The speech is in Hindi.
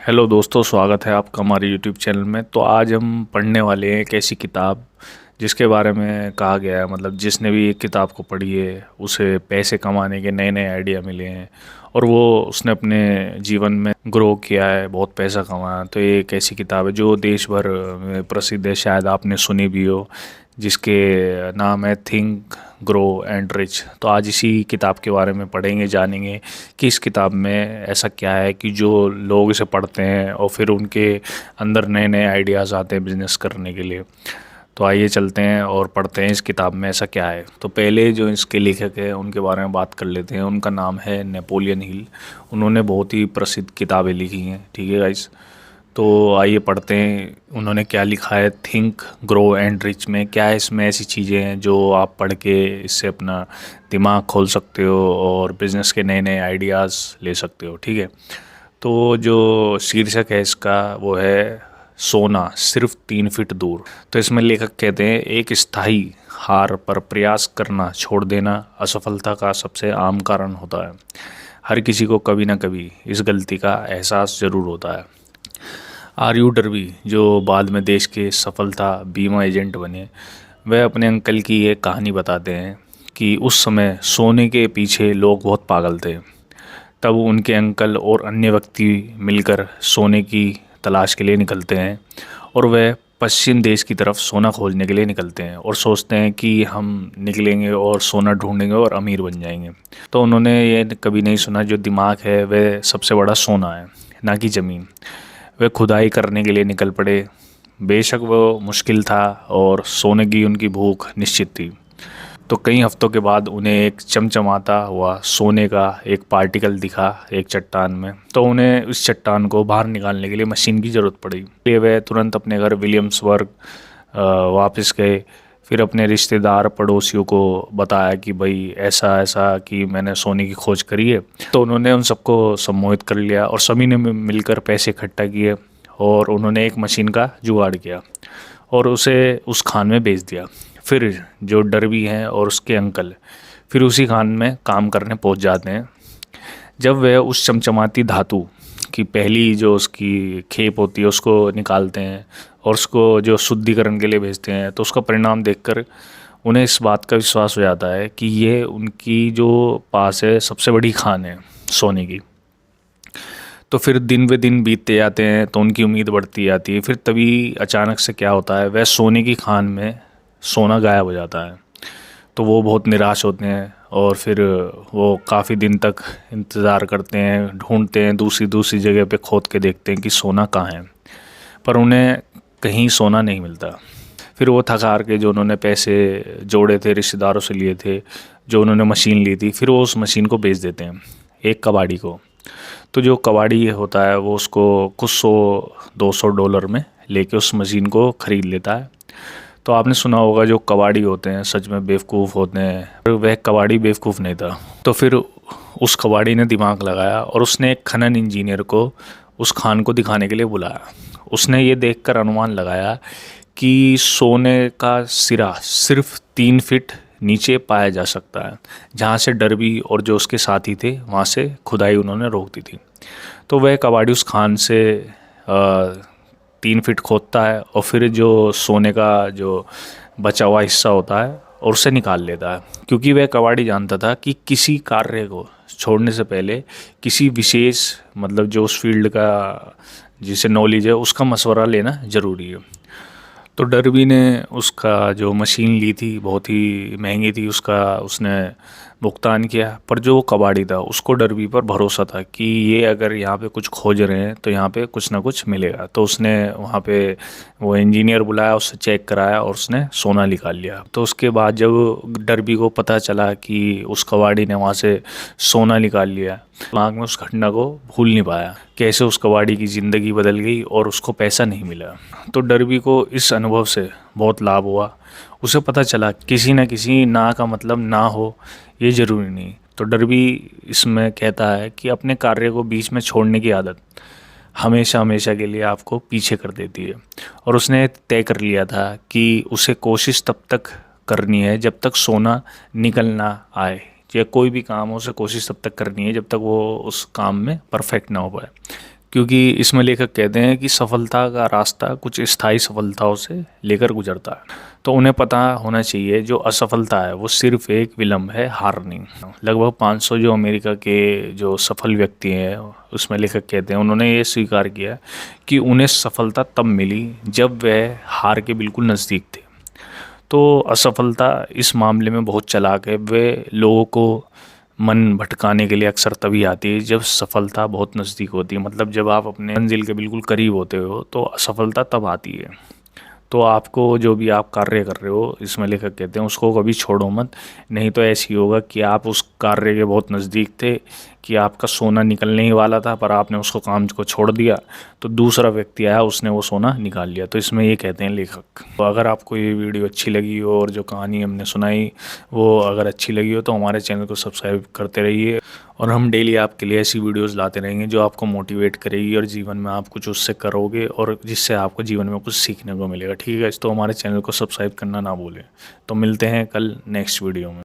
हेलो दोस्तों, स्वागत है आपका हमारे यूट्यूब चैनल में। तो आज हम पढ़ने वाले हैं एक ऐसी किताब जिसके बारे में कहा गया है, मतलब जिसने भी एक किताब को पढ़ी है उसे पैसे कमाने के नए नए आइडिया मिले हैं और वो उसने अपने जीवन में ग्रो किया है, बहुत पैसा कमाया। तो ये एक ऐसी किताब है जो देश भर में प्रसिद्ध है, शायद आपने सुनी भी हो, जिसके नाम है थिंक ग्रो एंड रिच। तो आज इसी किताब के बारे में पढ़ेंगे, जानेंगे कि इस किताब में ऐसा क्या है कि जो लोग इसे पढ़ते हैं और फिर उनके अंदर नए नए आइडियाज़ आते हैं बिजनेस करने के लिए। तो आइए चलते हैं और पढ़ते हैं इस किताब में ऐसा क्या है। तो पहले जो इसके लेखक हैं उनके बारे में बात कर लेते हैं। उनका नाम है नेपोलियन हिल। उन्होंने बहुत ही प्रसिद्ध किताबें लिखी हैं, ठीक है गाइस। तो आइए पढ़ते हैं उन्होंने क्या लिखा है थिंक ग्रो एंड रिच में। क्या है इसमें ऐसी चीज़ें हैं जो आप पढ़ के इससे अपना दिमाग खोल सकते हो और बिज़नेस के नए नए आइडियाज़ ले सकते हो, ठीक है। तो जो शीर्षक है इसका वो है सोना सिर्फ 3 फीट दूर। तो इसमें लेखक कहते हैं एक स्थायी हार पर प्रयास करना छोड़ देना असफलता का सबसे आम कारण होता है। हर किसी को कभी ना कभी इस गलती का एहसास ज़रूर होता है। आर.यू. डर्बी, जो बाद में देश के सफलता बीमा एजेंट बने, वह अपने अंकल की एक कहानी बताते हैं कि उस समय सोने के पीछे लोग बहुत पागल थे। तब उनके अंकल और अन्य व्यक्ति मिलकर सोने की तलाश के लिए निकलते हैं और वह पश्चिम देश की तरफ सोना खोजने के लिए निकलते हैं और सोचते हैं कि हम निकलेंगे और सोना ढूंढेंगे और अमीर बन जाएंगे। तो उन्होंने ये कभी नहीं सुना जो दिमाग है वह सबसे बड़ा सोना है, ना कि ज़मीन। वे खुदाई करने के लिए निकल पड़े। बेशक वो मुश्किल था और सोने की उनकी भूख निश्चित थी। तो कई हफ्तों के बाद उन्हें एक चमचमाता हुआ सोने का एक पार्टिकल दिखा एक चट्टान में। तो उन्हें उस चट्टान को बाहर निकालने के लिए मशीन की ज़रूरत पड़ी। इसलिए वे तुरंत अपने घर विलियम्सबर्ग वापस गए। फिर अपने रिश्तेदार पड़ोसियों को बताया कि भाई ऐसा ऐसा कि मैंने सोने की खोज करी है। तो उन्होंने उन सबको सम्मोहित कर लिया और सभी ने मिलकर पैसे इकट्ठा किए और उन्होंने एक मशीन का जुगाड़ किया और उसे उस खान में बेच दिया। फिर जो डर्बी हैं और उसके अंकल फिर उसी खान में काम करने पहुंच जाते हैं। जब वह उस चमचमाती धातु की पहली जो उसकी खेप होती है उसको निकालते हैं और उसको जो शुद्धिकरण के लिए भेजते हैं, तो उसका परिणाम देखकर उन्हें इस बात का विश्वास हो जाता है कि ये उनकी जो पास है सबसे बड़ी खान है सोने की। तो फिर दिन वे दिन बीतते जाते हैं तो उनकी उम्मीद बढ़ती जाती है। फिर तभी अचानक से क्या होता है, वह सोने की खान में सोना गायब हो जाता है। तो वो बहुत निराश होते हैं और फिर वो काफ़ी दिन तक इंतज़ार करते हैं, ढूंढते हैं, दूसरी दूसरी जगह पे खोद के देखते हैं कि सोना कहाँ है, पर उन्हें कहीं सोना नहीं मिलता। फिर वो थक हार के जो उन्होंने पैसे जोड़े थे, रिश्तेदारों से लिए थे, जो उन्होंने मशीन ली थी, फिर वो उस मशीन को बेच देते हैं एक कबाड़ी को। तो जो कबाड़ी होता है वो उसको कुछ $100-200 में लेके उस मशीन को ख़रीद लेता है। तो आपने सुना होगा जो कबाड़ी होते हैं सच में बेवकूफ़ होते हैं, पर वह कबाड़ी बेवकूफ़ नहीं था। तो फिर उस कबाड़ी ने दिमाग लगाया और उसने एक खनन इंजीनियर को उस खान को दिखाने के लिए बुलाया। उसने ये देखकर अनुमान लगाया कि सोने का सिरा सिर्फ 3 फीट नीचे पाया जा सकता है, जहाँ से डर्बी और जो उसके साथी थे वहाँ से खुदाई उन्होंने रोक दी थी। तो वह कबाड़ी उस खान से 3 फीट खोदता है और फिर जो सोने का जो बचा हुआ हिस्सा होता है और उसे निकाल लेता है, क्योंकि वह कबाड़ी जानता था कि किसी कार्य को छोड़ने से पहले किसी विशेष मतलब जो उस फील्ड का जिसे नॉलेज है उसका मशवरा लेना ज़रूरी है। तो डर्बी ने उसका जो मशीन ली थी बहुत ही महंगी थी, उसका उसने भुगतान किया, पर जो कबाड़ी था उसको डर्बी पर भरोसा था कि ये अगर यहाँ पे कुछ खोज रहे हैं तो यहाँ पे कुछ ना कुछ मिलेगा। तो उसने वहाँ पे वो इंजीनियर बुलाया, उससे चेक कराया और उसने सोना निकाल लिया। तो उसके बाद जब डर्बी को पता चला कि उस कबाड़ी ने वहाँ से सोना निकाल लिया, दिमाग में उस घटना को भूल नहीं पाया, कैसे उस कबाड़ी की ज़िंदगी बदल गई और उसको पैसा नहीं मिला। तो डर्बी को इस अनुभव से बहुत लाभ हुआ। उसे पता चला किसी न किसी ना का मतलब ना हो, ये ज़रूरी नहीं। तो डर्बी इसमें कहता है कि अपने कार्य को बीच में छोड़ने की आदत हमेशा हमेशा के लिए आपको पीछे कर देती है। और उसने तय कर लिया था कि उसे कोशिश तब तक करनी है जब तक सोना निकल ना आए, या कोई भी काम हो उसे कोशिश तब तक करनी है जब तक वो उस काम में परफेक्ट ना हो पाए। क्योंकि इसमें लेखक कहते हैं कि सफलता का रास्ता कुछ स्थायी सफलताओं से लेकर गुजरता है। तो उन्हें पता होना चाहिए जो असफलता है वो सिर्फ एक विलम्ब है, हार नहीं। लगभग 500 जो अमेरिका के जो सफल व्यक्ति हैं उसमें लेखक कहते हैं उन्होंने ये स्वीकार किया कि उन्हें सफलता तब मिली जब वह हार के बिल्कुल नज़दीक थे। तो असफलता इस मामले में बहुत चालाक है, वे लोगों को मन भटकाने के लिए अक्सर तभी आती है जब सफलता बहुत नज़दीक होती है। मतलब जब आप अपने मंजिल के बिल्कुल करीब होते हो तो असफलता तब आती है। तो आपको जो भी आप कार्य कर रहे हो, इसमें लेखक कहते हैं उसको कभी छोड़ो मत, नहीं तो ऐसी होगा कि आप उस कार्य के बहुत नज़दीक थे कि आपका सोना निकलने ही वाला था, पर आपने उसको काम को छोड़ दिया तो दूसरा व्यक्ति आया, उसने वो सोना निकाल लिया। तो इसमें ये कहते हैं लेखक। तो अगर आपको ये वीडियो अच्छी लगी हो और जो कहानी हमने सुनाई वो अगर अच्छी लगी हो तो हमारे चैनल को सब्सक्राइब करते रहिए, और हम डेली आपके लिए ऐसी वीडियोस लाते रहेंगे जो आपको मोटिवेट करेगी और जीवन में आप कुछ उससे करोगे और जिससे आपको जीवन में कुछ सीखने को मिलेगा। ठीक है, तो हमारे चैनल को सब्सक्राइब करना ना भूलें। तो मिलते हैं कल नेक्स्ट वीडियो में।